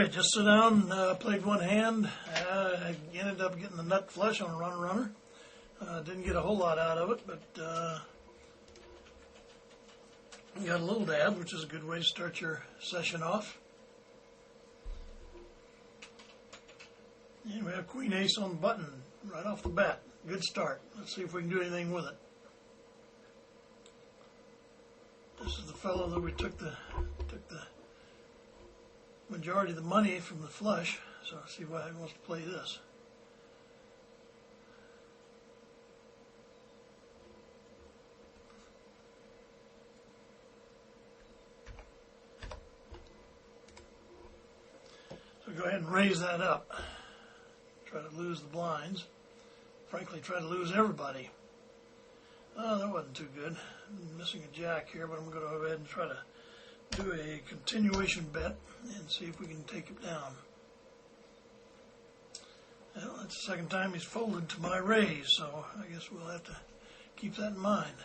Alright, just sit down, played one hand. I ended up getting the nut flush on a runner. Didn't get a whole lot out of it, but got a little dab, which is a good way to start your session off. And we have Queen Ace on the button right off the bat. Good start. Let's see if we can do anything with it. This is the fellow that we took the majority of the money from the flush, so let's see why he wants to play this. So go ahead and raise that up. Try to lose the blinds. Frankly, try to lose everybody. Oh, that wasn't too good. I'm missing a jack here, but I'm going to go ahead and try to do a continuation bet and see if we can take it down. Well, that's the second time he's folded to my raise, so I guess we'll have to keep that in mind.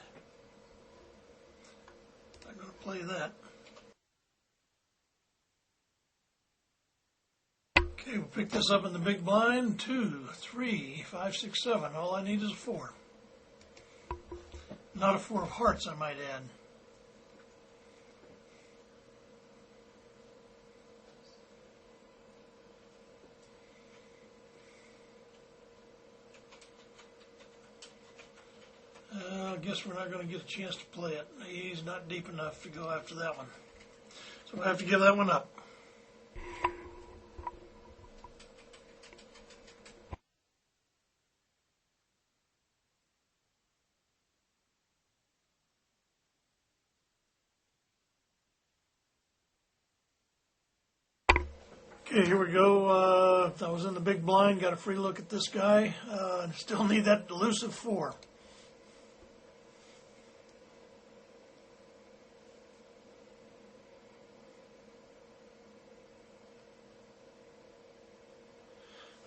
I'm going to play that. Okay, we'll pick this up in the big blind. 2, 3, 5, 6, 7. All I need is a 4. Not a 4 of hearts, I might add. I guess we're not going to get a chance to play it. He's not deep enough to go after that one. So we'll have to give that one up. Okay, here we go. I was in the big blind, got a free look at this guy. Still need that elusive 4.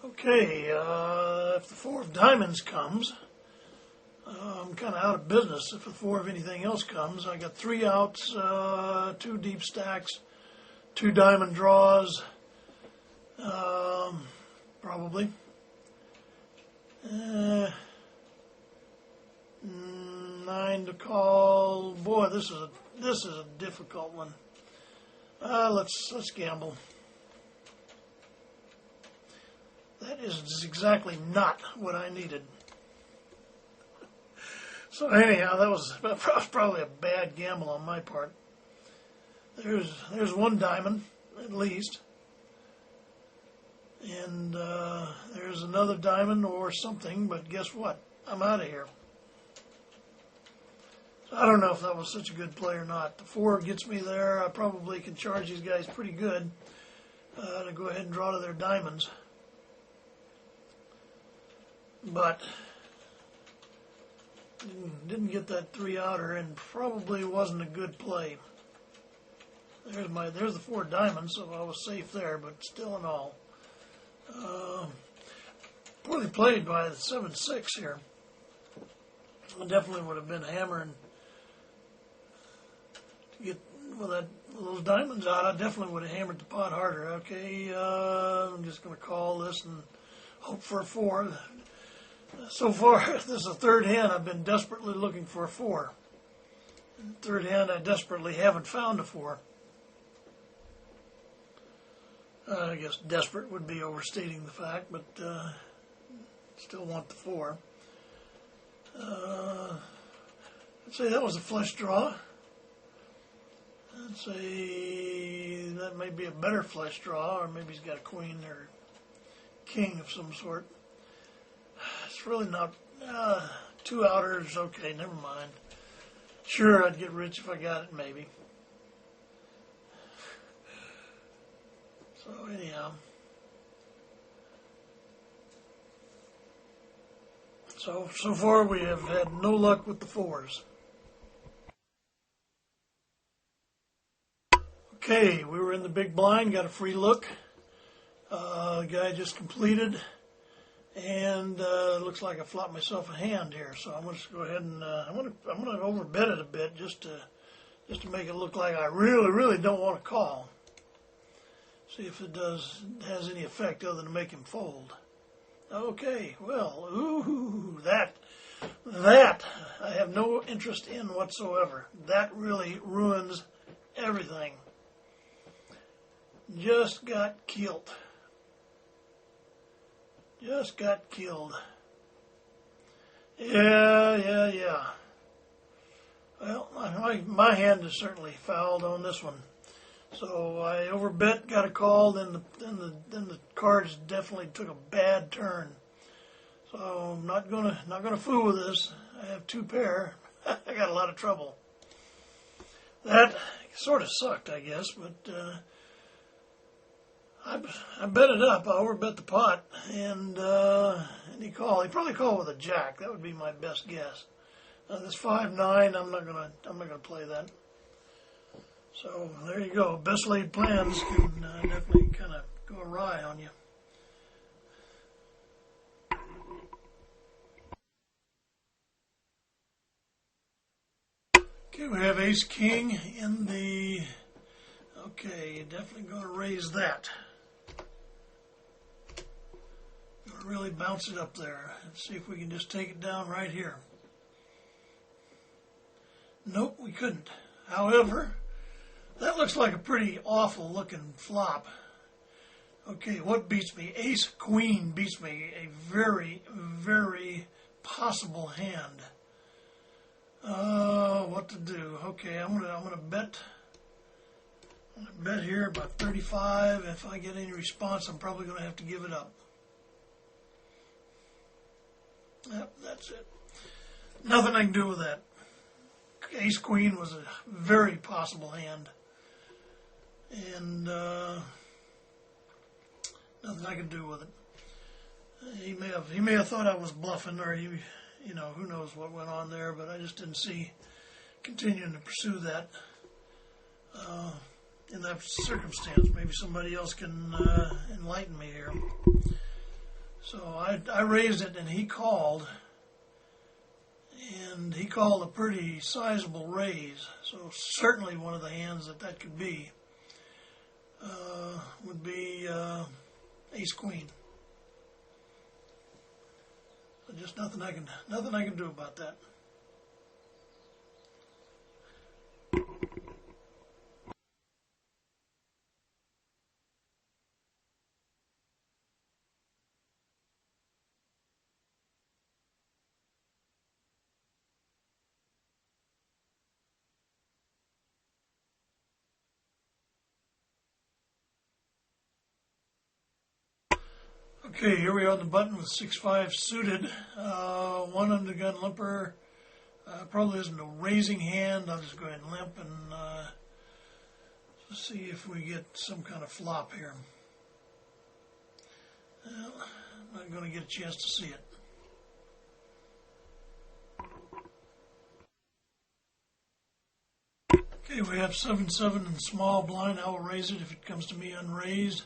Okay, if the 4 of diamonds comes, I'm kind of out of business. If the 4 of anything else comes, I got 3 outs, 2 deep stacks, 2 diamond draws, probably. 9 to call. Boy, this is a difficult one. Let's gamble. That is exactly not what I needed. So anyhow, that was probably a bad gamble on my part. There's 1 diamond, at least. And there's another diamond or something, but guess what? I'm out of here. So I don't know if that was such a good play or not. The 4 gets me there. I probably can charge these guys pretty good to go ahead and draw to their diamonds. But didn't get that 3 outer and probably wasn't a good play. There's the 4 diamonds, so I was safe there, but still in all. Poorly played by the 7-6 here. I definitely would have been hammering to get those diamonds out. I definitely would have hammered the pot harder. Okay, I'm just going to call this and hope for a 4. So far, this is the 3rd hand. I've been desperately looking for a 4. In the 3rd hand, I desperately haven't found a 4. I guess desperate would be overstating the fact, but still want the 4. I'd say that was a flush draw. I'd say that may be a better flush draw, or maybe he's got a queen or king of some sort. It's really not 2 outers. Okay, never mind. Sure, I'd get rich if I got it, maybe. So anyhow, so far we have had no luck with the 4s. Okay, we were in the big blind, got a free look. The guy just completed, and looks like I flopped myself a hand here. So I'm going to go ahead and I'm going to overbet it a bit just to make it look like I really don't want to call. See if it has any effect other than make him fold. Okay, well, ooh, that I have no interest in whatsoever. That really ruins everything. Just got killed. Just got killed. Yeah. Well, my hand is certainly fouled on this one. So I overbet, got a call, then the cards definitely took a bad turn. So I'm not gonna fool with this. I have two pair. I got a lot of trouble. That sort of sucked, I guess, but I bet it up. I overbet the pot, and he called. He probably called with a jack. That would be my best guess. This 5-9, I'm not gonna play that. So there you go. Best laid plans can definitely kind of go awry on you. Okay, we have Ace King in the. Okay, definitely going to raise that. Going to really bounce it up there. Let's see if we can just take it down right here. Nope, we couldn't. However, that looks like a pretty awful looking flop. Okay, what beats me? Ace Queen beats me. A very, very possible hand. What to do? Okay, I'm gonna bet. I'm gonna bet here about 35. If I get any response, I'm probably gonna have to give it up. Yep, that's it. Nothing I can do with that. Ace Queen was a very possible hand, and nothing I could do with it. He may have thought I was bluffing, or who knows what went on there, but I just didn't see continuing to pursue that in that circumstance. Maybe somebody else can enlighten me here. So I raised it, and he called. And he called a pretty sizable raise, so certainly one of the hands that could be would be Ace Queen. So just nothing I can do about that. Okay, here we are on the button with 6-5 suited. One under the gun limper. Probably isn't a raising hand. I'll just go ahead and limp and see if we get some kind of flop here. Well, I'm not going to get a chance to see it. Okay, we have 7-7 in small blind. I will raise it if it comes to me unraised.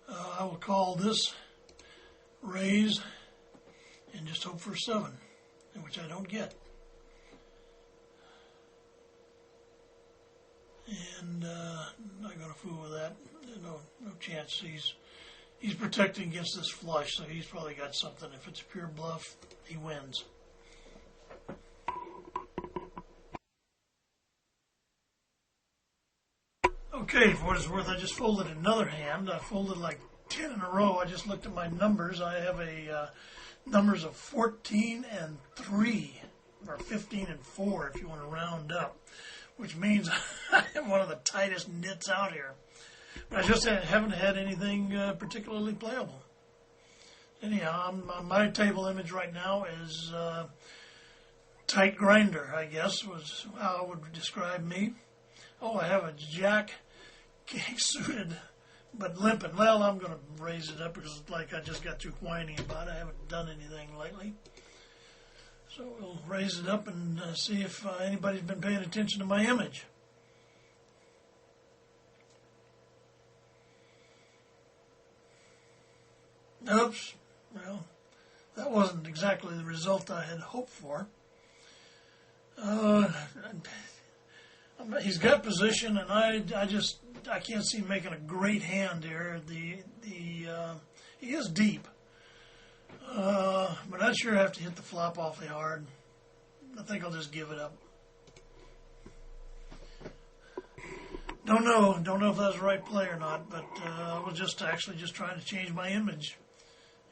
I will call this raise and just hope for a 7, which I don't get. And I'm not going to fool with that. No chance. He's protecting against this flush, so he's probably got something. If it's a pure bluff, he wins. Okay, for what it's worth, I just folded another hand. I folded like 10 in a row. I just looked at my numbers. I have numbers of 14 and 3, or 15 and 4 if you want to round up, which means I have one of the tightest nits out here. But I just haven't had anything particularly playable. Anyhow, my table image right now is tight grinder, I guess, was how I would describe me. Oh, I have a jack king suited, but limping. Well, I'm going to raise it up because I just got too whiny about it. I haven't done anything lately. So we'll raise it up and see if anybody's been paying attention to my image. Oops. Well, that wasn't exactly the result I had hoped for. He's got position, and I can't see him making a great hand here. He is deep, but I'd sure have to hit the flop awfully hard. I think I'll just give it up. Don't know if that was the right play or not, but I was just trying to change my image,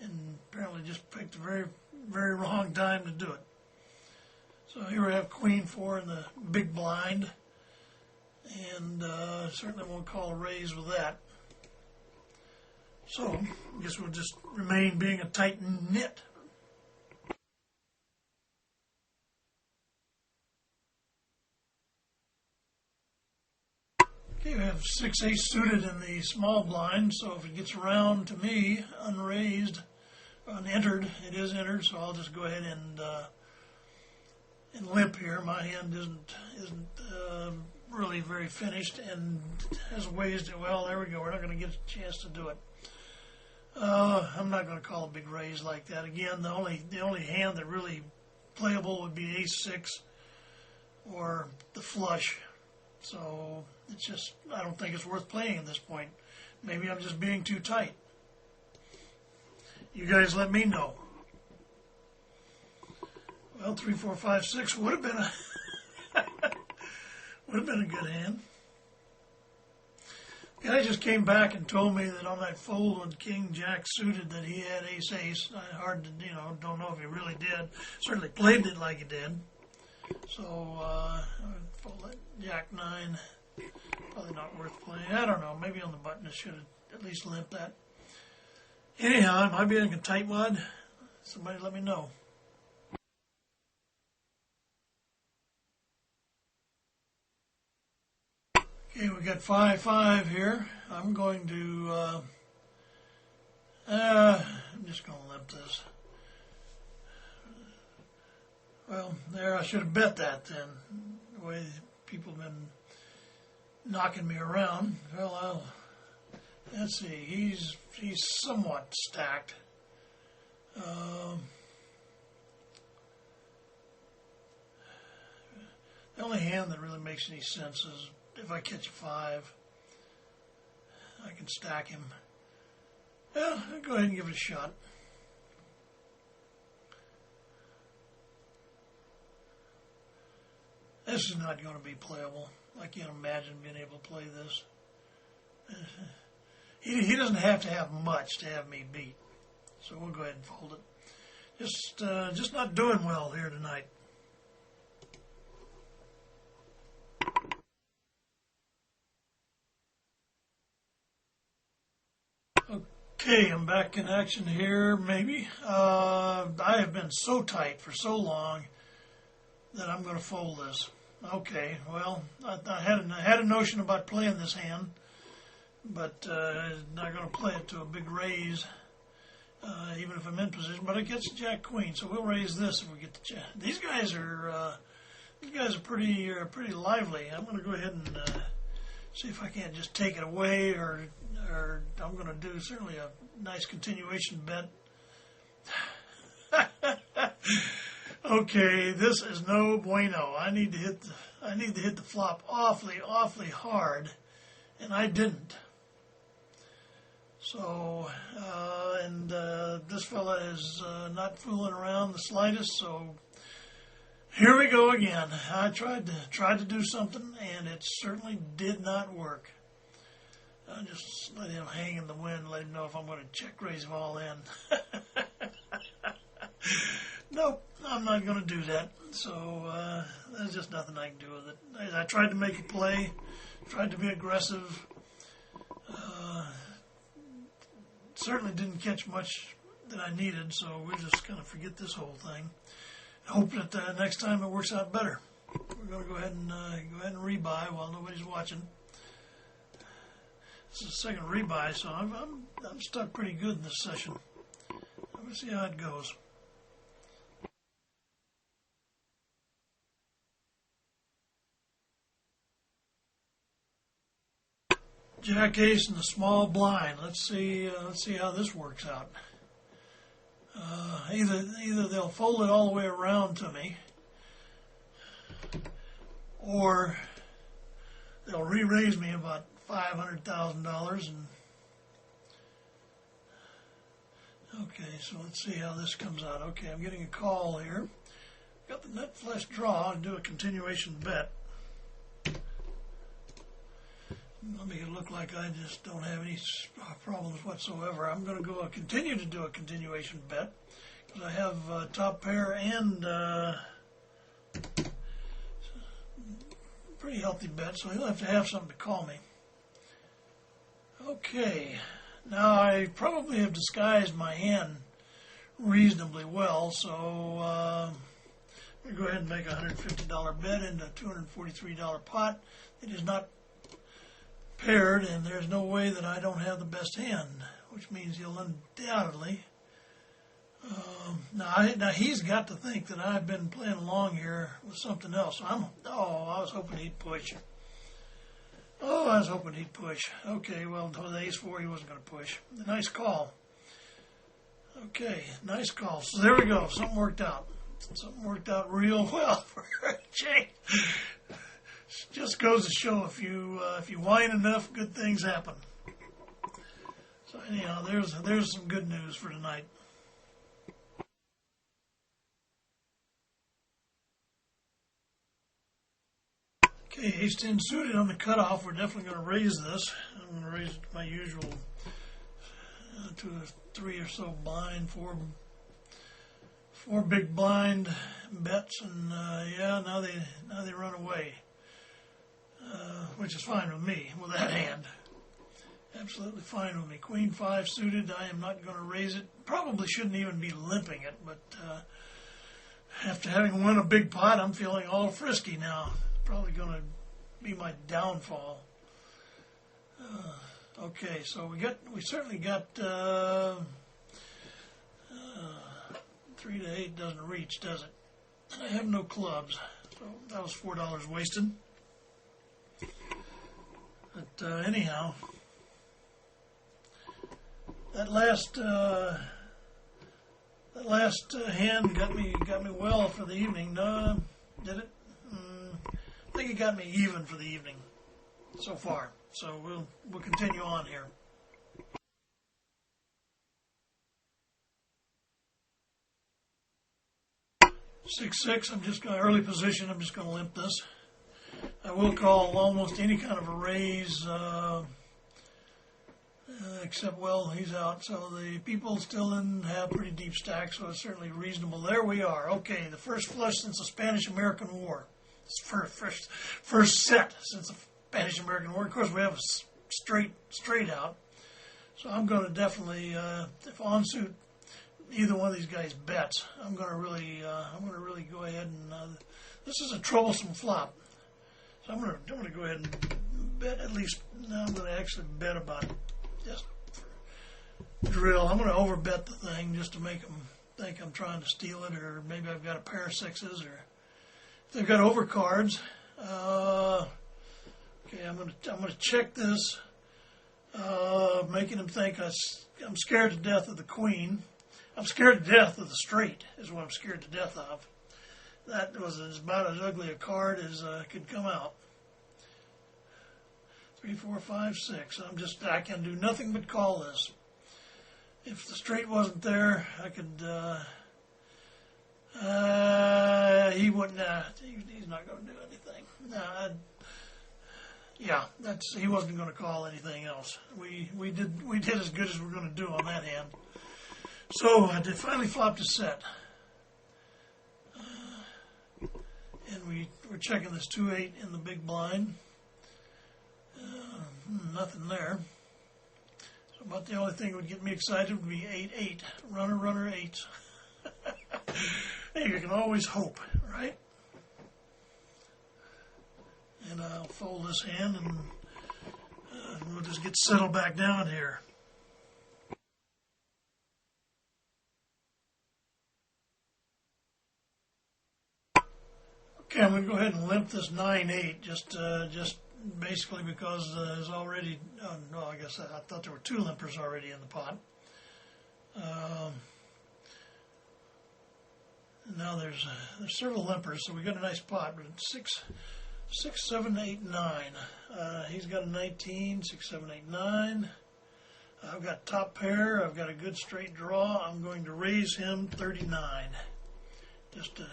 and apparently just picked a very, very wrong time to do it. So here we have Queen 4 in the big blind, and certainly won't call a raise with that. So I guess we'll just remain being a tight knit. Okay, we have 6-8 suited in the small blind, so if it gets around to me unraised, unentered, it is entered, so I'll just go ahead and limp here. My hand isn't really very finished and has ways to, well, there we go, we're not going to get a chance to do it. I'm not going to call a big raise like that. Again, the only hand that really playable would be Ace-6 or the flush. So it's just, I don't think it's worth playing at this point. Maybe I'm just being too tight. You guys let me know. Well, 3, 4, 5, 6 would have been a good hand. The guy just came back and told me that on that fold when King Jack suited that he had Ace-Ace. Hard to, don't know if he really did. Certainly played it like he did. So, fold that Jack 9. Probably not worth playing. I don't know. Maybe on the button I should have at least limped that. Anyhow, am I being a tight wad? Somebody let me know. Okay, we got 5-5 here. I'm going to, I'm just going to limp this. Well, there, I should have bet that then. The way people have been knocking me around. Well, let's see, he's somewhat stacked. The only hand that really makes any sense is if I catch a 5, I can stack him. Yeah, I'll go ahead and give it a shot. This is not going to be playable. I can't imagine being able to play this. He doesn't have to have much to have me beat. So we'll go ahead and fold it. Just not doing well here tonight. Okay, I'm back in action here, maybe. I have been so tight for so long that I'm going to fold this. Okay, well, I had a notion about playing this hand, but not going to play it to a big raise, even if I'm in position. But it gets Jack Queen, so we'll raise this if we get the Jack. These guys are pretty lively. I'm going to go ahead and see if I can't just take it away, or I'm going to do certainly a nice continuation bet. Okay, this is no bueno. I need to hit the flop awfully hard, and I didn't. So, this fella is not fooling around the slightest. So here we go again. I tried to do something, and it certainly did not work. I just let him hang in the wind, let him know if I'm going to check raise him all in. Nope, I'm not going to do that. So there's just nothing I can do with it. I tried to make a play, tried to be aggressive. Certainly didn't catch much that I needed, so we're just going to forget this whole thing. Hope that next time it works out better. We're going to go ahead and rebuy while nobody's watching. This is the second rebuy, so I'm stuck pretty good in this session. Let's see how it goes. Jack Ace in the small blind. Let's see how this works out. Either they'll fold it all the way around to me, or they'll re-raise me about $500,000. And okay, so let's see how this comes out. Okay, I'm getting a call here. Got the nut flush draw and do a continuation bet. Let me look like I just don't have any problems whatsoever. I'm going to continue to do a continuation bet because I have top pair and pretty healthy bet, so he'll have to have something to call me. Okay, now I probably have disguised my hand reasonably well, so I'm going to go ahead and make a $150 bet into a $243 pot. It is not paired, and there's no way that I don't have the best hand, which means he'll undoubtedly. Now he's got to think that I've been playing along here with something else. I was hoping he'd push. I was hoping he'd push. Okay, well, with ace-4, he wasn't going to push. Nice call. Okay, nice call. So there we go. Something worked out. Something worked out real well for Jay. Just goes to show if you whine enough, good things happen. So anyhow, there's some good news for tonight. Okay, ace-10 suited on the cutoff. We're definitely going to raise this. I'm going to raise it to my usual 2 or 3 or so blind, four big blind bets, and now they run away, which is fine with me with that hand. Absolutely fine with me. Queen 5 suited. I am not going to raise it. Probably shouldn't even be limping it, but after having won a big pot, I'm feeling all frisky now. Probably going to be my downfall. Okay, so we certainly got 3 to 8 doesn't reach, does it? And I have no clubs, so that was $4 wasted. But anyhow, that last hand got me well for the evening. No, did it? I think it got me even for the evening so far. So we'll continue on here. 6-6. I'm just going to early position. I'm just going to limp this. I will call almost any kind of a raise, except, well, he's out. So the people still in have pretty deep stacks, so it's certainly reasonable. There we are. Okay, the first flush since the Spanish-American War. It's first set since the Spanish-American War. Of course, we have a straight out. So I'm going to definitely, if on suit, either one of these guys bets, I'm going to really go ahead and. This is a troublesome flop, so I'm going to go ahead and bet at least. Now I'm going to actually bet about it, just drill. I'm going to overbet the thing just to make them think I'm trying to steal it, or maybe I've got a pair of sixes, or if they've got overcards. Okay, I'm going to check this, making them think I'm scared to death of the queen. I'm scared to death of the straight, is what I'm scared to death of. That was about as ugly a card as could come out. 3, 4, 5, 6. I can do nothing but call this. If the straight wasn't there, I could. He wouldn't. He's not going to do anything. He wasn't going to call anything else. We did as good as we're going to do on that hand. So I finally flopped a set. And we're checking this 2-8 in the big blind. Nothing there. So about the only thing that would get me excited would be 8-8. Runner 8. Hey, you can always hope, right? And I'll fold this hand and we'll just get settled back down here. Okay, I'm going to go ahead and limp this 9-8, just basically because there's already, no, I guess I thought there were 2 limpers already in the pot. Now there's several limpers, so we got a nice pot, but 6, 7, 8, 9. He's got a 19, 6, 7, 8, 9. I've got top pair. I've got a good straight draw. I'm going to raise him 39. Just to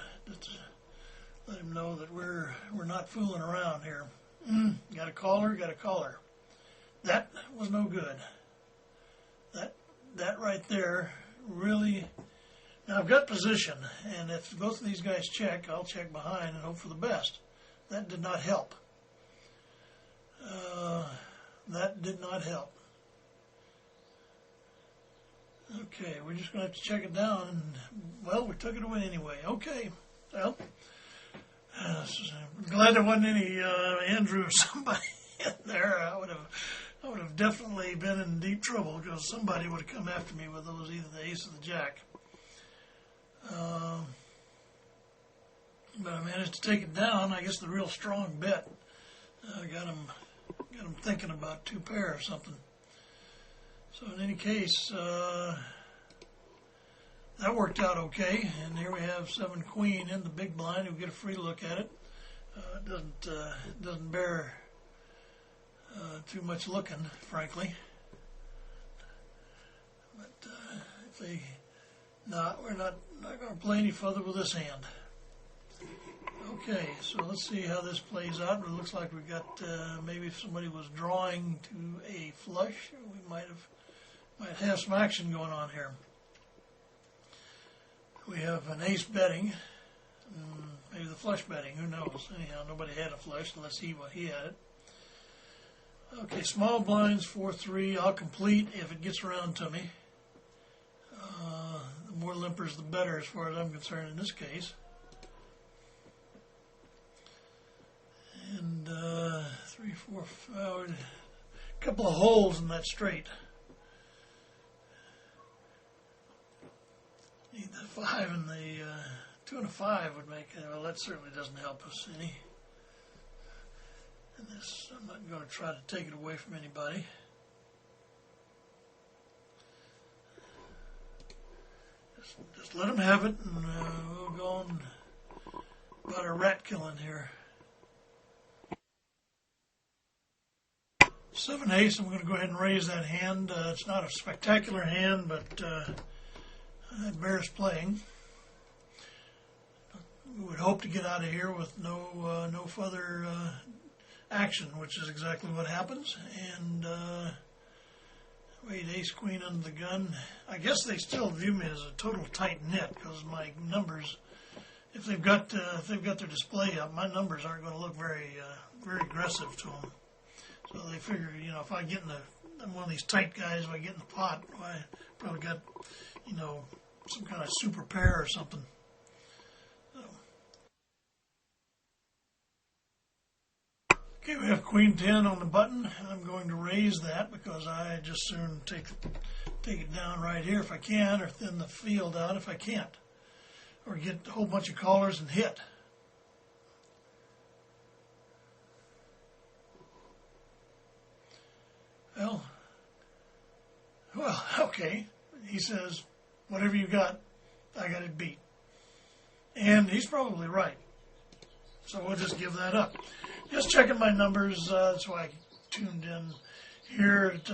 let him know that we're not fooling around here. Got a caller, got a caller. That was no good. That right there really. Now I've got position, and if both of these guys check, I'll check behind and hope for the best. That did not help. That did not help. Okay, we're just going to have to check it down. And, well, we took it away anyway. Okay. Well, I'm glad there wasn't any Andrew or somebody in there. I would have definitely been in deep trouble because somebody would have come after me with those, either the ace or the jack. But I managed to take it down. I guess the real strong bet got him thinking about two pair or something. So in any case, that worked out okay. And here we have 7 queen in the big blind. We get a free look at it. It doesn't bear too much looking, frankly. But we're not going to play any further with this hand. Okay, so let's see how this plays out. It looks like we got maybe if somebody was drawing to a flush, we might have some action going on here. We have an ace betting, maybe the flush betting, who knows. Anyhow, nobody had a flush, so let's see what he had it. Okay, small blinds, 4-3. I'll complete if it gets around to me. The more limpers, the better, as far as I'm concerned in this case. And 3, 4, 5. A couple of holes in that straight. Need the 5 and the 2 and a 5 would make it. Well, that certainly doesn't help us any. And this, I'm not going to try to take it away from anybody. Just let them have it, and we'll go on about our rat killing here. 7 ace. I'm going to go ahead and raise that hand. It's not a spectacular hand, but it bears playing. We would hope to get out of here with no further action, which is exactly what happens. And wait, ace queen under the gun. I guess they still view me as a total tight knit because my numbers, if they've got their display up, my numbers aren't going to look very aggressive to them. So they figure, if I get I'm one of these tight guys. If I get in the pot, I probably got, some kind of super pair or something. So. Okay, we have queen 10 on the button. I'm going to raise that because I just soon take it down right here if I can, or thin the field out if I can't, or get a whole bunch of callers and hit. Well, okay. He says, whatever you got, I got it beat. And he's probably right. So we'll just give that up. Just checking my numbers. That's why I tuned in here at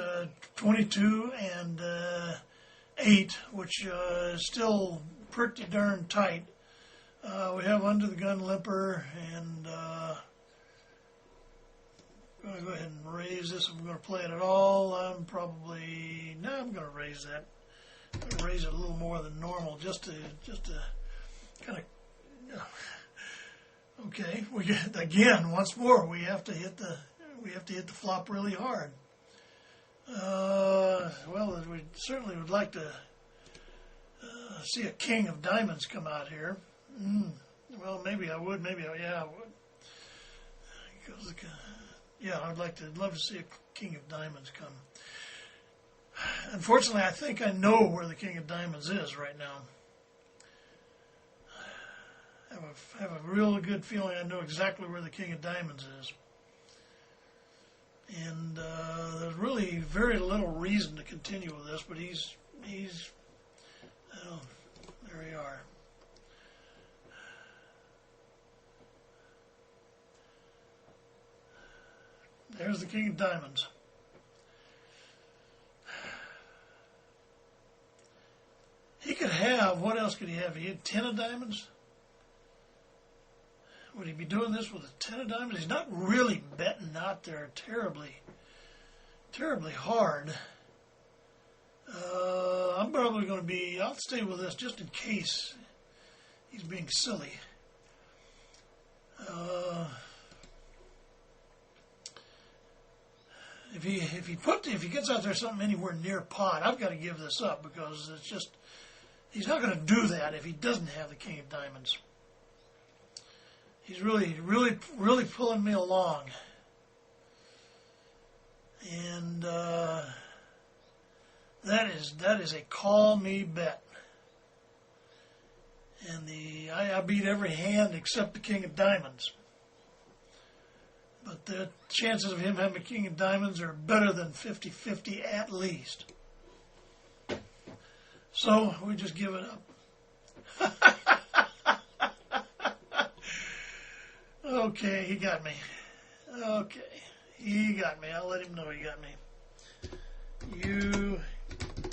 22 and 8, which is still pretty darn tight. We have under the gun limper, and I'm going to go ahead and raise this. If I'm going to play it at all, I'm going to raise that. I'm going to raise it a little more than normal, just to kind of. Okay, we get again once more. We have to hit the flop really hard. Well, we certainly would like to see a king of diamonds come out here. Well, maybe I would. I would. Because I'd love to see a king of diamonds come. Unfortunately, I think I know where the king of diamonds is right now. I have a real good feeling I know exactly where the king of diamonds is. And there's really very little reason to continue with this, but he's there we are. there's the king of diamonds. He could have, what else could he have? He had 10 of diamonds? Would he be doing this with a 10 of diamonds? He's not really betting out there terribly hard. I'm probably going to be, I'll stay with this just in case he's being silly. If he gets out there something anywhere near pot, I've got to give this up because it's just, he's not going to do that if he doesn't have the king of diamonds. He's really pulling me along. And that is a call me bet. And I beat every hand except the king of diamonds. But the chances of him having a king of diamonds are better than 50-50 at least. So we just give it up. Okay, he got me. Okay, he got me. I'll let him know he got me. You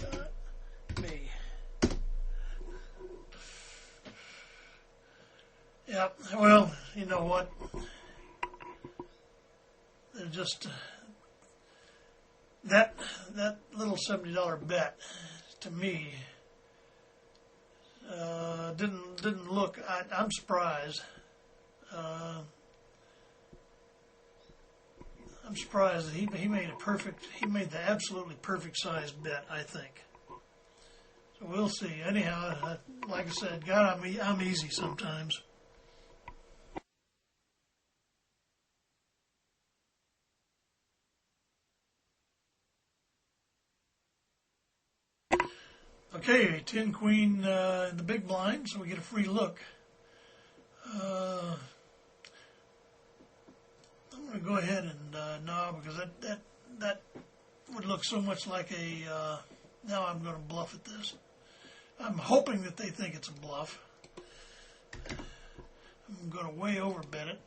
got me. Yeah, well, you know what? They're just that little $70 bet to me didn't look. I'm surprised. I'm surprised that he made the absolutely perfect sized bet, I think. So we'll see. Anyhow, like I said, God, I'm easy sometimes. Okay, 10 queen in the big blind, so we get a free look. I'm going to go ahead and no, because that would look so much like a. Now I'm going to bluff at this. I'm hoping that they think it's a bluff. I'm going to way overbet it.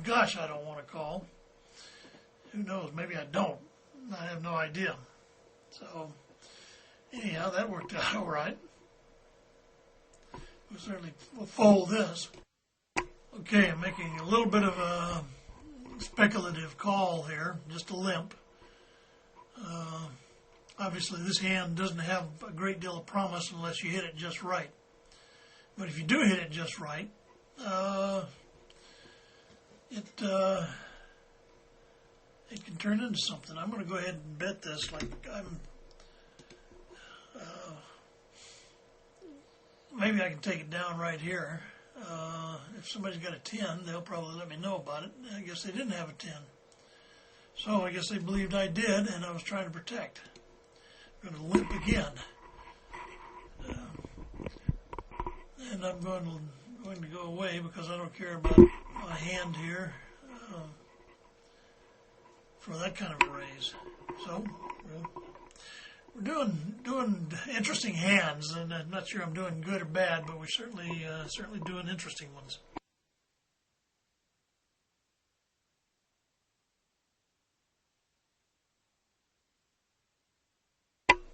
Gosh, I don't want to call. Who knows? Maybe I don't. I have no idea. So. Anyhow, that worked out all right. We'll fold this. Okay, I'm making a little bit of a speculative call here, just a limp. Obviously, this hand doesn't have a great deal of promise unless you hit it just right. But if you do hit it just right, it can turn into something. I'm going to go ahead and bet this like I'm... maybe I can take it down right here. If somebody's got a 10, they'll probably let me know about it. I guess they didn't have a 10. So I guess they believed I did, and I was trying to protect. I'm going to limp again. And I'm going to go away because I don't care about my hand here for that kind of a raise. So, we're doing interesting hands, and I'm not sure I'm doing good or bad, but we're certainly doing interesting ones.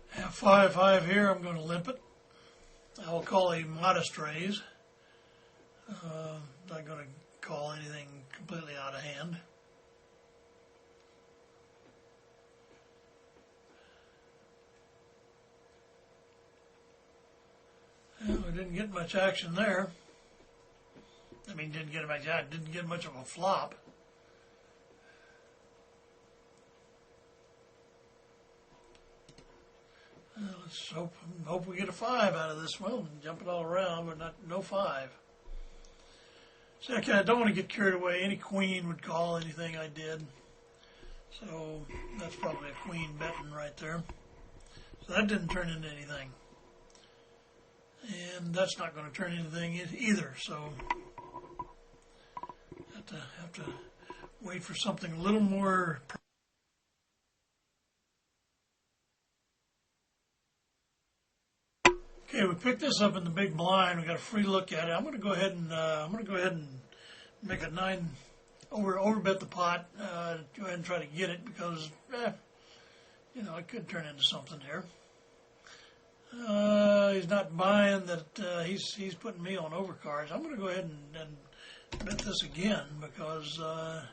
Have 5-5 here. I'm going to limp it. I will call a modest raise. Not going to call anything completely out of hand. Well, we didn't get much action there. I mean, didn't get much of a flop. Let's hope we get a 5 out of this one and jump it all around, but no 5. So I don't want to get carried away. Any queen would call anything I did. So that's probably a queen betting right there. So that didn't turn into anything. And that's not going to turn anything either. So have to wait for something a little more. Okay, we picked this up in the big blind. We got a free look at it. I'm going to go ahead and make a overbet the pot. Go ahead and try to get it because, it could turn into something here. He's not buying that. He's putting me on overcards. I'm going to go ahead and bet this again because I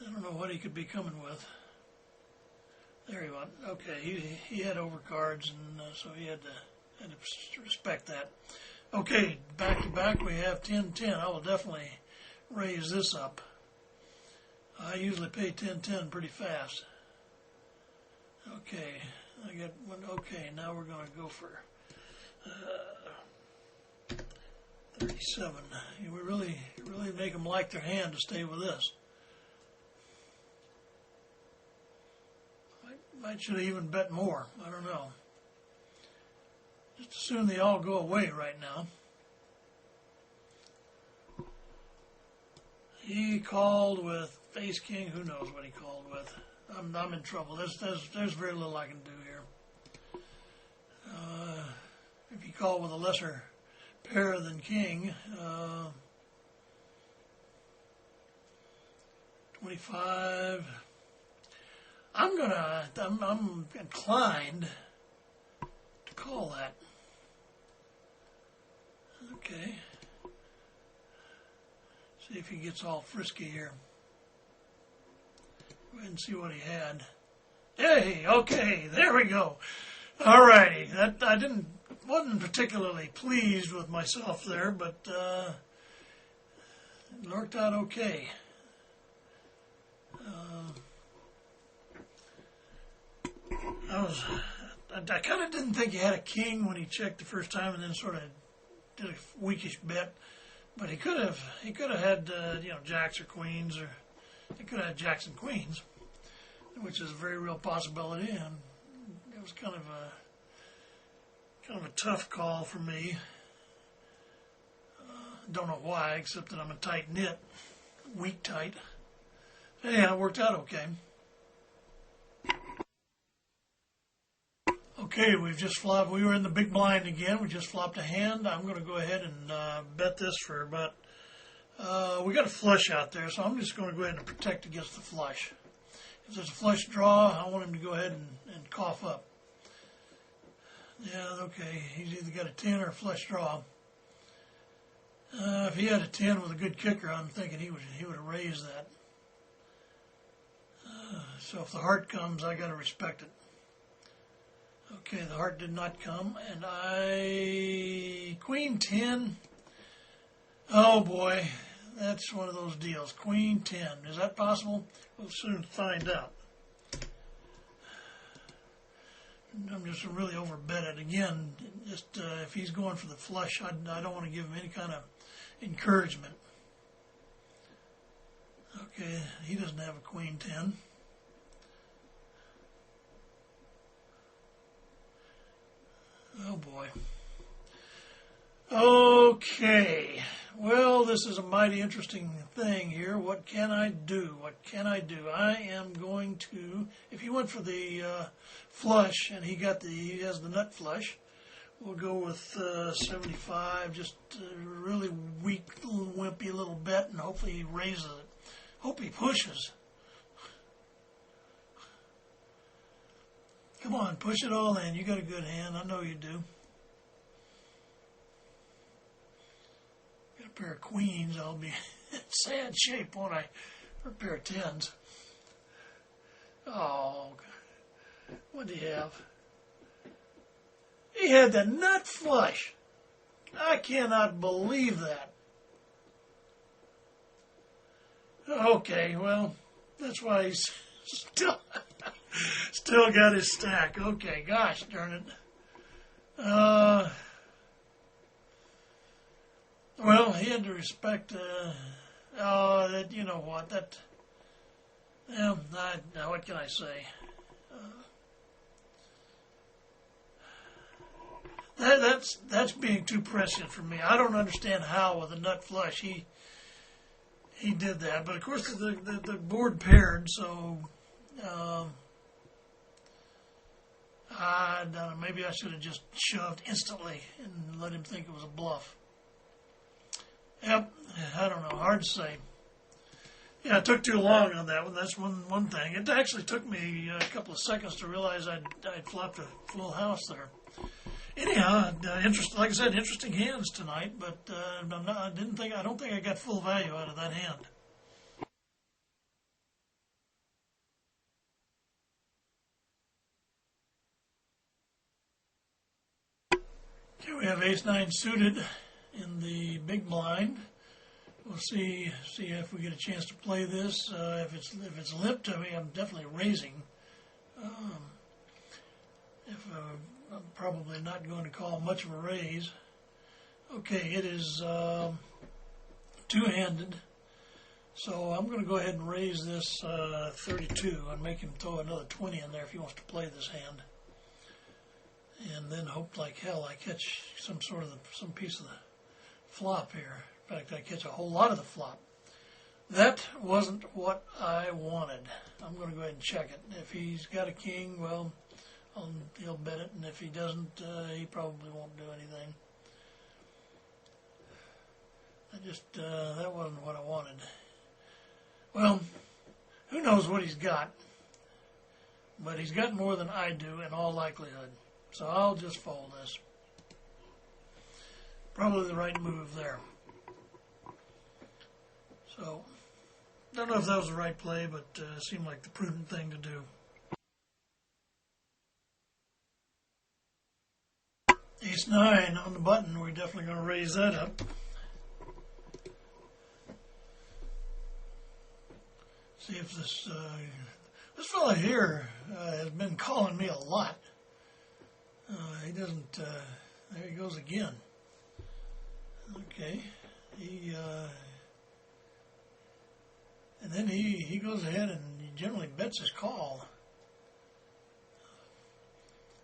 don't know what he could be coming with. There he went. Okay, he had overcards, and so he had to respect that. Okay, back to back we have 10-10. I will definitely raise this up. I usually pay 10-10 pretty fast. Okay, I got one. Okay, now we're going to go for 37. We really make them like their hand to stay with this. Might should have even bet more. I don't know. Just assume they all go away right now. He called with Face King. Who knows what he called with? I'm in trouble. There's very little I can do here. If you call with a lesser pair than King, 25. I'm inclined to call that. Okay. See if he gets all frisky here. Go ahead and see what he had. Hey, okay, there we go. All righty. That wasn't particularly pleased with myself there, but it worked out okay. I kind of didn't think he had a king when he checked the first time, and then sort of did a weakish bet. But he could have had jacks or queens, or he could have had jacks and queens, which is a very real possibility. And it was kind of a tough call for me. Don't know why, except that I'm a tight knit, weak tight. Anyhow, it worked out okay. Okay, we've just flopped. We were in the big blind again. We just flopped a hand. I'm going to go ahead and bet this for about. We got a flush out there, so I'm just going to go ahead and protect against the flush. If there's a flush draw, I want him to go ahead and cough up. Yeah, okay. He's either got a 10 or a flush draw. If he had a 10 with a good kicker, I'm thinking he would have raised that. So if the heart comes, I got to respect it. Okay, the heart did not come, and Queen 10. Oh boy, that's one of those deals. Queen 10. Is that possible? We'll soon find out. I'm just really overbet it. Again, just if he's going for the flush, I don't want to give him any kind of encouragement. Okay, he doesn't have a Queen 10. Oh boy. Okay. Well, this is a mighty interesting thing here. What can I do? What can I do? I am going to, if he went for the flush and he has the nut flush, we'll go with 75, just a really weak, little wimpy little bet, and hopefully he raises it. Hope he pushes. Come on, push it all in. You got a good hand. I know you do. Got a pair of queens. I'll be in sad shape, won't I? For a pair of tens. Oh, what do you have? He had the nut flush. I cannot believe that. Okay, well, that's why he's still got his stack. Okay, gosh darn it. Well, he had to respect, that, you know what, that, what can I say? That's being too prescient for me. I don't understand how with a nut flush he did that. But of course the board paired, so I don't know, maybe I should have just shoved instantly and let him think it was a bluff. Yep, I don't know, hard to say. Yeah, it took too long on that one. That's one thing. It actually took me a couple of seconds to realize I'd flopped a full house there. Anyhow, like I said, interesting hands tonight, but I don't think I got full value out of that hand. Okay, we have ace-9 suited in the big blind. We'll see if we get a chance to play this. If it's limp to me, I'm definitely raising. I'm probably not going to call much of a raise. Okay, it is two-handed, so I'm going to go ahead and raise this 32 and make him throw another 20 in there if he wants to play this hand. And then hope like hell I catch some piece of the flop here. In fact, I catch a whole lot of the flop. That wasn't what I wanted. I'm going to go ahead and check it. If he's got a king, well, he'll bet it, and if he doesn't, he probably won't do anything. That wasn't what I wanted. Well, who knows what he's got, but he's got more than I do in all likelihood. So I'll just fold this. Probably the right move there. So, don't know if that was the right play, but it seemed like the prudent thing to do. Ace-9 on the button, we're definitely going to raise that up. See if this fella here has been calling me a lot. He doesn't, there he goes again. Okay, and then he goes ahead and he generally bets his call.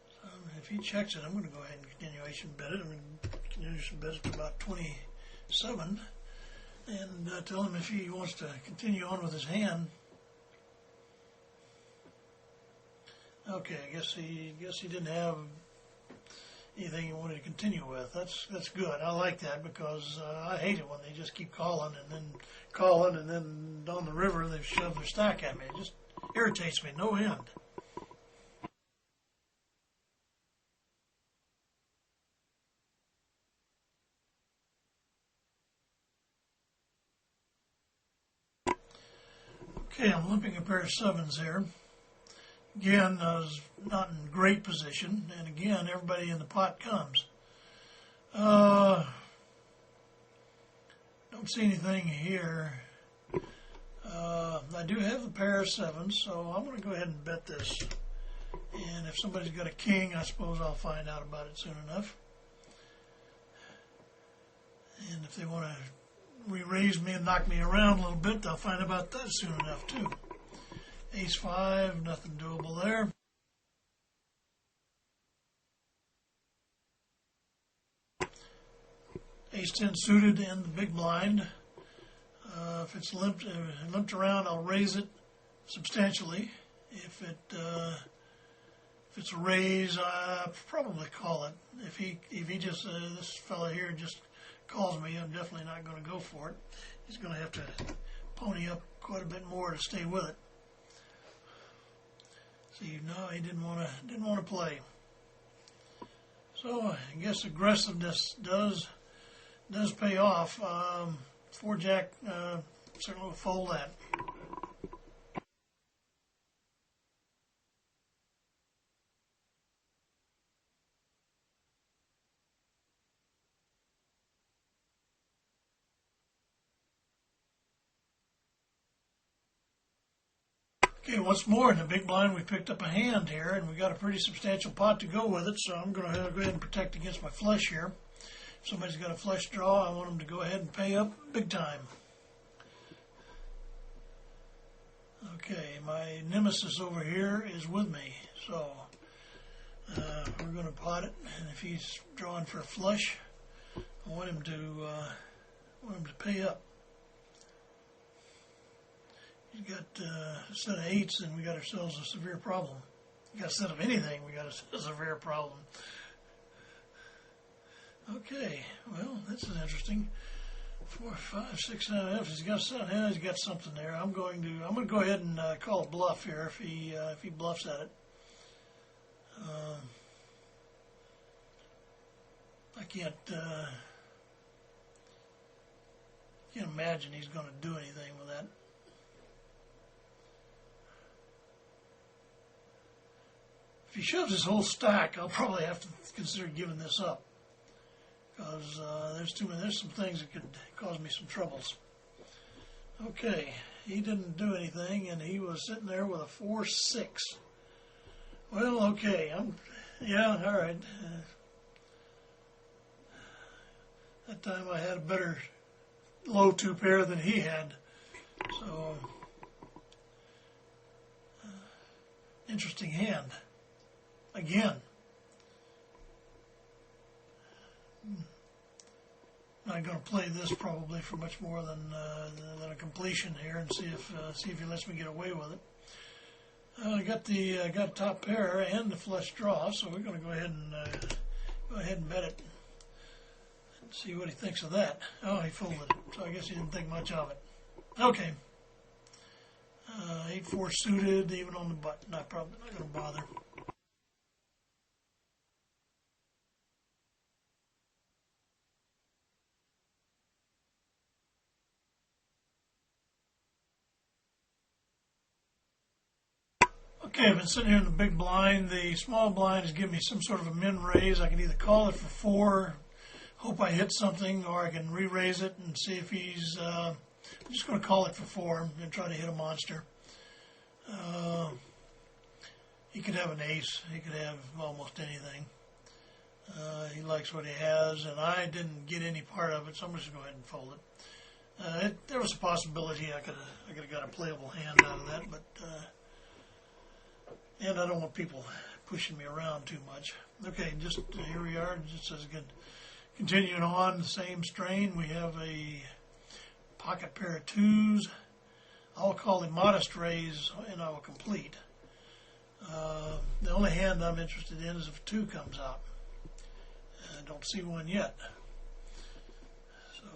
So if he checks it, I'm going to go ahead and continuation bet it. I'm going to continuation bet it to about 27 and tell him if he wants to continue on with his hand. Okay, I guess he didn't have anything he wanted to continue with. That's good. I like that because I hate it when they just keep calling and then on the river they shove their stack at me. It just irritates me no end. Okay, I'm limping a pair of sevens here. Again, I was not in great position, and again, everybody in the pot comes. Don't see anything here. I do have the pair of sevens, so I'm going to go ahead and bet this. And if somebody's got a king, I suppose I'll find out about it soon enough. And if they want to re-raise me and knock me around a little bit, they'll find out about that soon enough, too. Ace-5, nothing doable there. Ace-10 suited in the big blind. If it's limped around, I'll raise it substantially. If it's a raise, I'll probably call it. If he just this fella here just calls me, I'm definitely not going to go for it. He's going to have to pony up quite a bit more to stay with it. So no, he didn't want to play. So I guess aggressiveness does pay off. 4-jack certainly will fold that. Okay, once more in the big blind, we picked up a hand here, and we got a pretty substantial pot to go with it, so I'm going to go ahead and protect against my flush here. If somebody's got a flush draw, I want them to go ahead and pay up big time. Okay, my nemesis over here is with me, so we're going to pot it, and if he's drawing for a flush, I want him to pay up. He's got a set of 8s, and we got ourselves a severe problem. You got a set of anything, we got a severe problem. Okay, well, this is interesting. 4, 5, 6, 7. If he's got something, yeah, he's got something there. I'm going to go ahead and call a bluff here if he bluffs at it. I can't imagine he's going to do anything with that. If he shoves his whole stack, I'll probably have to consider giving this up, because there's some things that could cause me some troubles. Okay, he didn't do anything, and he was sitting there with a 4-6. Well, okay, all right. That time I had a better low 2 pair than he had, so interesting hand. Again, not going to play this probably for much more than a completion here, and see if he lets me get away with it. I got top pair and the flush draw, so we're going to go ahead and bet it and see what he thinks of that. Oh, he folded it, so I guess he didn't think much of it. Okay, 8-4 suited, even on the button. Probably not going to bother. Okay, I've been sitting here in the big blind. The small blind is giving me some sort of a min raise. I can either call it for 4, hope I hit something, or I can re-raise it and see if he's... I'm just going to call it for 4 and try to hit a monster. He could have an ace. He could have almost anything. He likes what he has, and I didn't get any part of it, so I'm just going to go ahead and fold it. There was a possibility I could have got a playable hand out of that, but... and I don't want people pushing me around too much. Okay, just here we are. Just as good. Continuing on, the same strain. We have a pocket pair of 2s. I'll call the modest raise, and I will complete. The only hand I'm interested in is if a 2 comes out. I don't see one yet. So,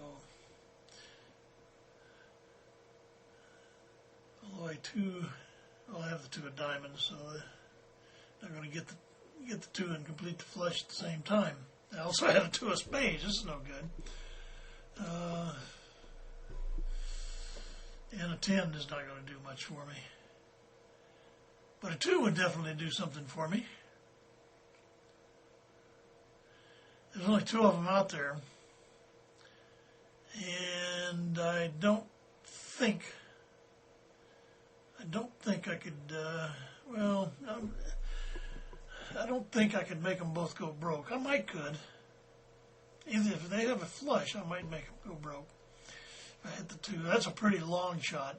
although 2. I'll have the 2 of diamonds, so I'm going to get the 2 and complete the flush at the same time. I also have a 2 of spades. This is no good. And a 10 is not going to do much for me. But a 2 would definitely do something for me. There's only 2 of them out there. And I don't think I could, I don't think I could make them both go broke. I could. Either if they have a flush, I might make them go broke. If I hit the 2. That's a pretty long shot.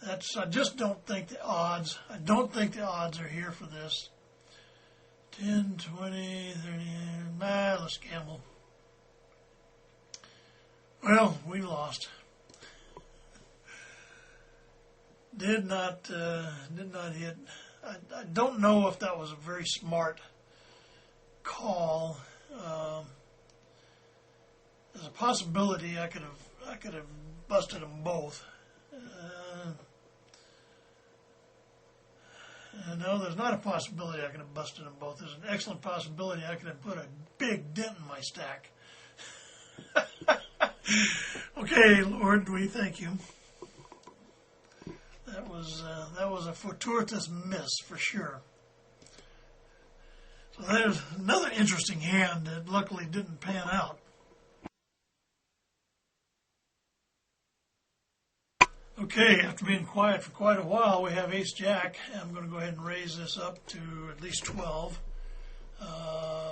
I just don't think the odds, are here for this. 10, 20, 30, let's gamble. Well, we lost. Did not hit. I don't know if that was a very smart call. There's a possibility I could have busted them both. No, there's not a possibility I could have busted them both. There's an excellent possibility I could have put a big dent in my stack. Okay, Lord, we thank you. That was a fortuitous miss for sure. So there's another interesting hand that luckily didn't pan out. Okay, after being quiet for quite a while, we have Ace-Jack. I'm going to go ahead and raise this up to at least 12,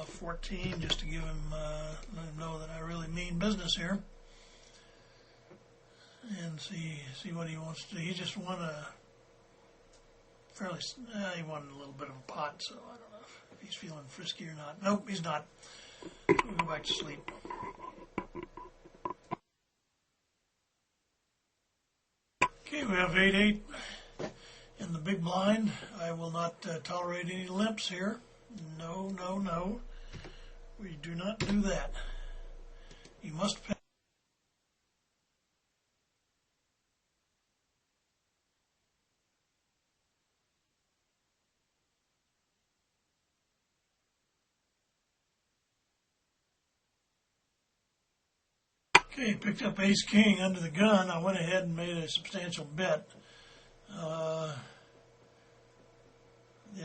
14, just to give him, let him know that I really mean business here. And see what he wants to do. He just won he won a little bit of a pot, so I don't know if he's feeling frisky or not. Nope, he's not. So we'll go back to sleep. Okay, we have 8-8 in the big blind. I will not tolerate any limps here. No, no, no. We do not do that. You must pay. Okay, picked up ace king under the gun. I went ahead and made a substantial bet. The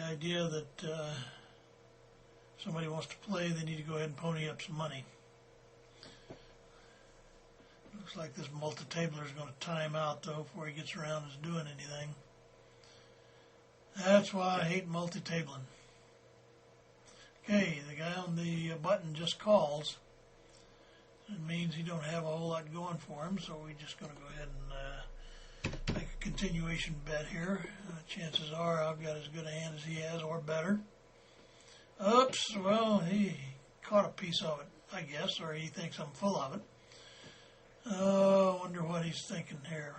idea that somebody wants to play, they need to go ahead and pony up some money. Looks like this multi-tabler is going to time out, though, before he gets around to doing anything. That's why I hate multi-tabling. Okay, the guy on the button just calls. It means he don't have a whole lot going for him, so we're just going to go ahead and make a continuation bet here. Chances are I've got as good a hand as he has, or better. Oops, well, he caught a piece of it, I guess, or he thinks I'm full of it. I wonder what he's thinking here.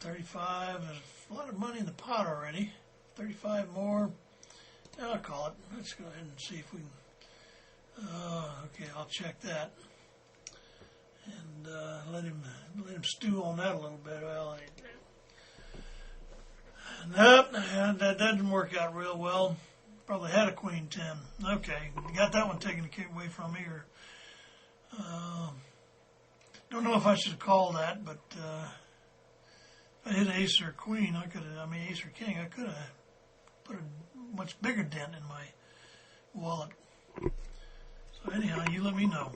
35, there's a lot of money in the pot already. 35 more. I'll call it. Let's go ahead and see if we can. Okay, I'll check that. And let him stew on that a little bit. Well, nope, that doesn't work out real well. Probably had a queen 10. Okay, got that one taken away from me. Or don't know if I should call that, but if I hit ace or queen, ace or king, I could have put a much bigger dent in my wallet. So anyhow, you let me know.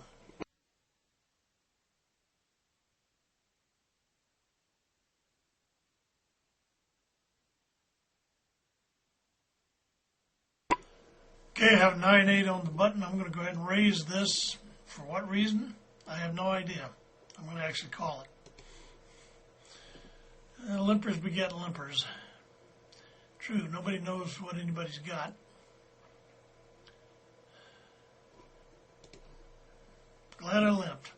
Okay, I have 9-8 on the button. I'm going to go ahead and raise this. For what reason? I have no idea. I'm going to actually call it. Limpers beget limpers. True, nobody knows what anybody's got. Glad I limped.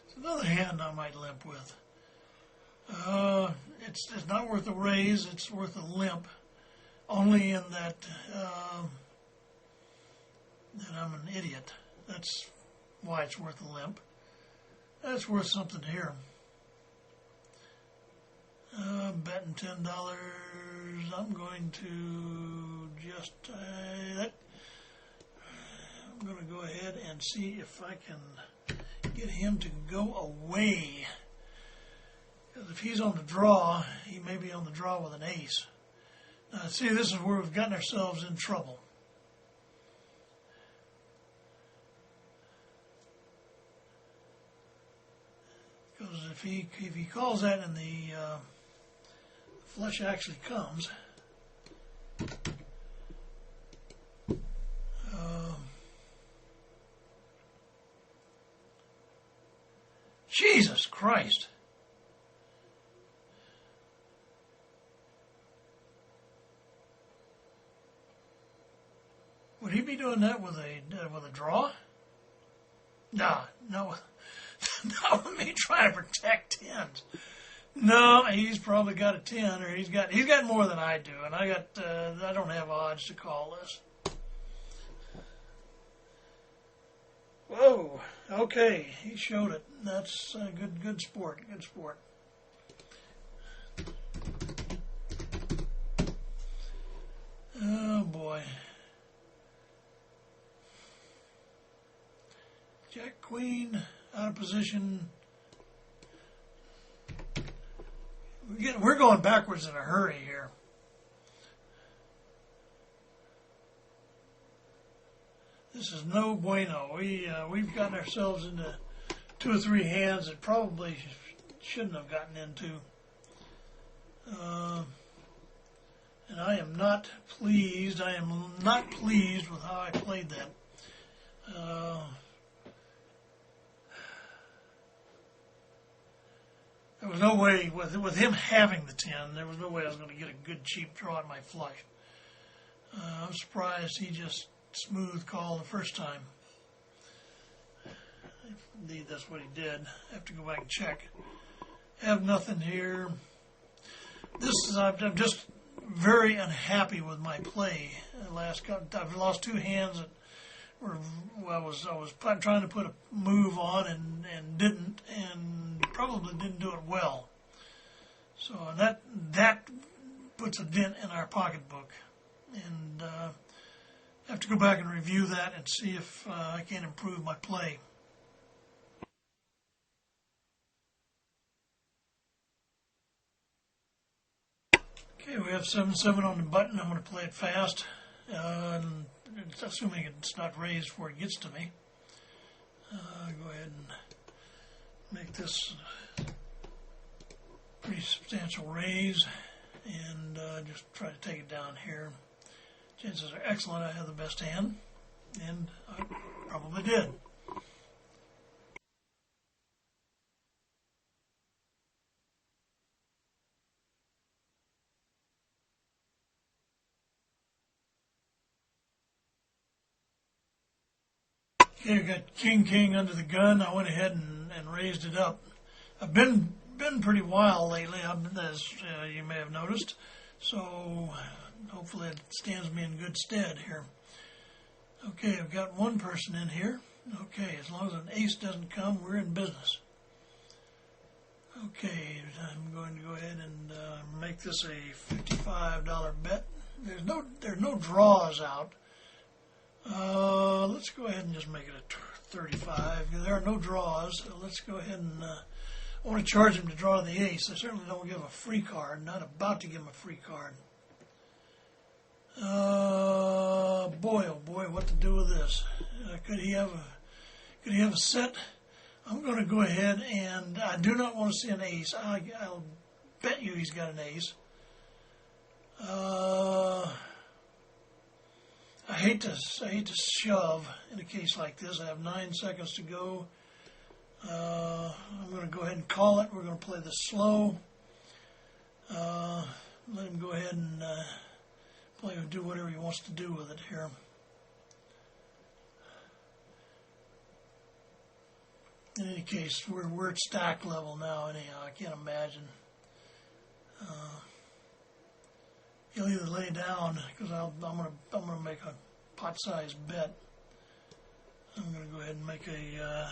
It's another hand I might limp with. It's not worth a raise, it's worth a limp. Only in that I'm an idiot. That's why it's worth a limp. That's worth something here. Betting $10. I'm going to just I'm going to go ahead and see if I can get him to go away. Because if he's on the draw, he may be on the draw with an ace. Now, see, this is where we've gotten ourselves in trouble. Because if he calls that and the flush actually comes, Jesus Christ. Would he be doing that with a draw? No. Not with me trying to protect tens. No, he's probably got a 10, or he's got more than I do, and I don't have odds to call this. Whoa. Okay, he showed it. That's good sport. Good sport. Oh boy. Jack Queen out of position. We're going backwards in a hurry here. This is no bueno. We've gotten ourselves into 2 or 3 hands that probably shouldn't have gotten into. And I am not pleased. I am not pleased with how I played that. There was no way, with him having the 10, there was no way I was going to get a good cheap draw at my flush. I'm surprised he just smooth called the first time. Indeed, that's what he did. I have to go back and check. Have nothing here. I'm just very unhappy with my play. I've lost 2 hands that I was trying to put a move on and didn't, and probably didn't do it well. So that puts a dent in our pocketbook, and I have to go back and review that and see if I can improve my play. Okay, we have 7-7 on the button. I'm going to play it fast, assuming it's not raised before it gets to me. Go ahead and make this pretty substantial raise, and just try to take it down here. Chances are excellent I have the best hand, and I probably did. Okay, we got king under the gun. I went ahead and raised it up. I've been pretty wild lately, as you may have noticed. So hopefully it stands me in good stead here. Okay, I've got one person in here. Okay, as long as an ace doesn't come, we're in business. Okay, I'm going to go ahead and make this a $55 bet. There's no draws out. Let's go ahead and just make it a 35. There are no draws. So let's go ahead and I want to charge him to draw the ace. I certainly don't give him a free card. Not about to give him a free card. Boy, oh boy, what to do with this? Could he have a set? I'm going to go ahead, and I do not want to see an ace. I'll bet you he's got an ace. I hate to shove in a case like this. I have 9 seconds to go. I'm going to go ahead and call it. We're going to play this slow. Let him go ahead and do whatever he wants to do with it here. In any case, we're at stack level now. Anyhow, I can't imagine. He'll either lay down, because I'm gonna make a pot-sized bet. I'm gonna go ahead and make a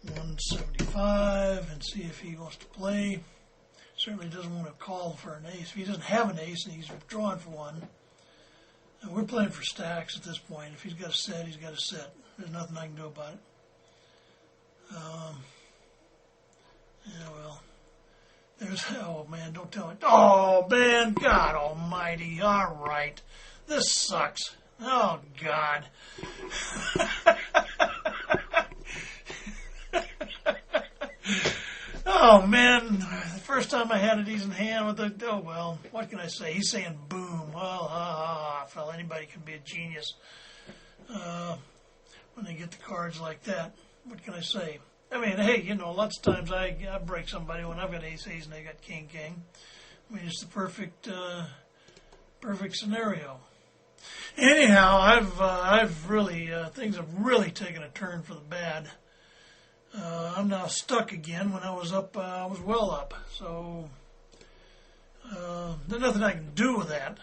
175 and see if he wants to play. Certainly doesn't want to call for an ace. If he doesn't have an ace and he's drawing for one, and we're playing for stacks at this point. If he's got a set, he's got a set. There's nothing I can do about it. Yeah, well, oh man, don't tell me. Oh man, God almighty, all right. This sucks. Oh God. Oh man, the first time I had a decent hand with it, oh well, what can I say? He's saying boom. Well, fell. Anybody can be a genius when they get the cards like that. What can I say? I mean, hey, lots of times I break somebody when I've got ace and they got king. I mean, it's the perfect scenario. Anyhow, I've really things have really taken a turn for the bad. I'm now stuck again. When I was up, I was well up. So there's nothing I can do with that.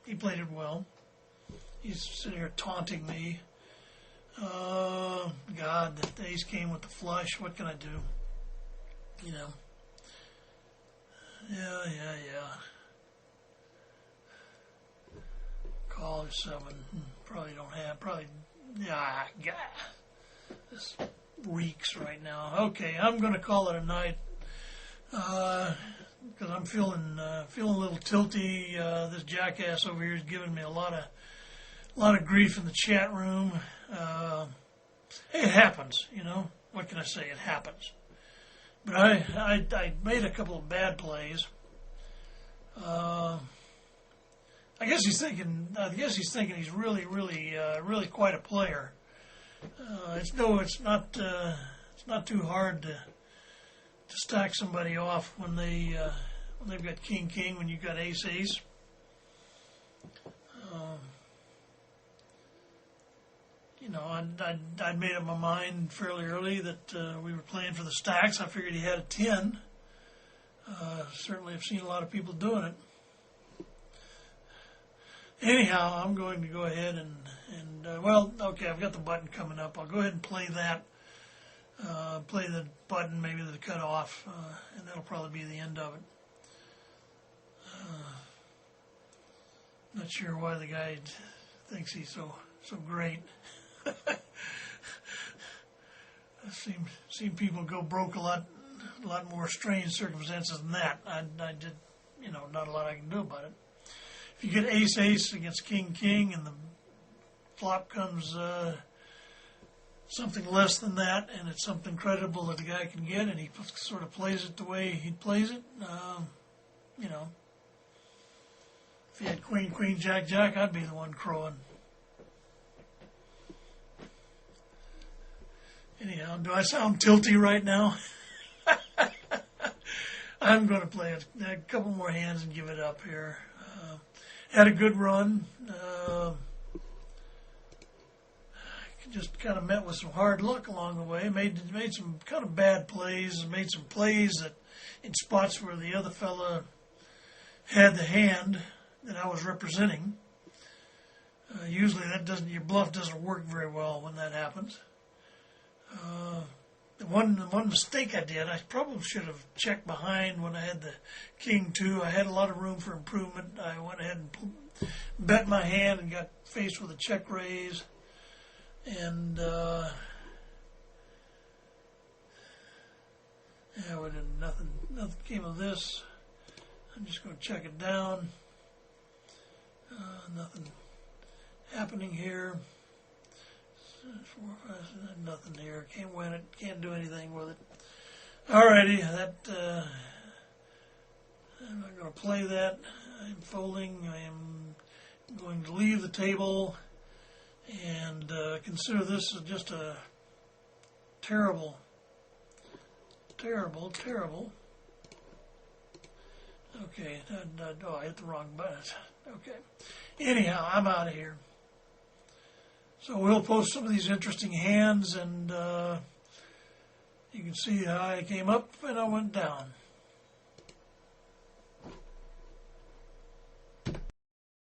He played it well. He's sitting here taunting me. God, the ace came with the flush. What can I do? Yeah. Call or 7. Probably don't have. God. This reeks right now. Okay, I'm going to call it a night because I'm feeling a little tilty. This jackass over here is giving me a lot of grief in the chat room. Hey, it happens, What can I say? It happens. But I made a couple of bad plays. I guess he's thinking he's really quite a player. It's not too hard to stack somebody off when they've got king when you've got ace. I'd made up my mind fairly early that we were playing for the stacks. I figured he had a 10. Certainly have seen a lot of people doing it. Anyhow, I'm going to go ahead and well, okay, I've got the button coming up. I'll go ahead and play that. play the button, maybe the cut off, and that'll probably be the end of it. Not sure why the guy thinks he's so great. I've seen people go broke a lot more strange circumstances than that. I did, not a lot I can do about it. If you get ace-ace against king-king and the flop comes something less than that, and it's something credible that the guy can get, and he sort of plays it the way he plays it, if he had queen, queen, jack, jack, I'd be the one crowing. Anyhow, do I sound tilty right now? I'm going to play a couple more hands and give it up here. Had a good run. Just kind of met with some hard luck along the way. Made some kind of bad plays. Made some plays that in spots where the other fella had the hand that I was representing. Usually your bluff doesn't work very well when that happens. The one mistake I did, I probably should have checked behind when I had the king two. I had a lot of room for improvement. I went ahead and bet my hand and got faced with a check raise. And nothing came of this. I'm just going to check it down. Nothing happening here. 4, 5, 6, nothing here. Can't win it. Can't do anything with it. Alrighty, I'm not going to play that. I'm folding. I am going to leave the table and consider this as just a terrible. Okay, I hit the wrong button. Okay. Anyhow, I'm out of here. So we'll post some of these interesting hands, and you can see how I came up and I went down.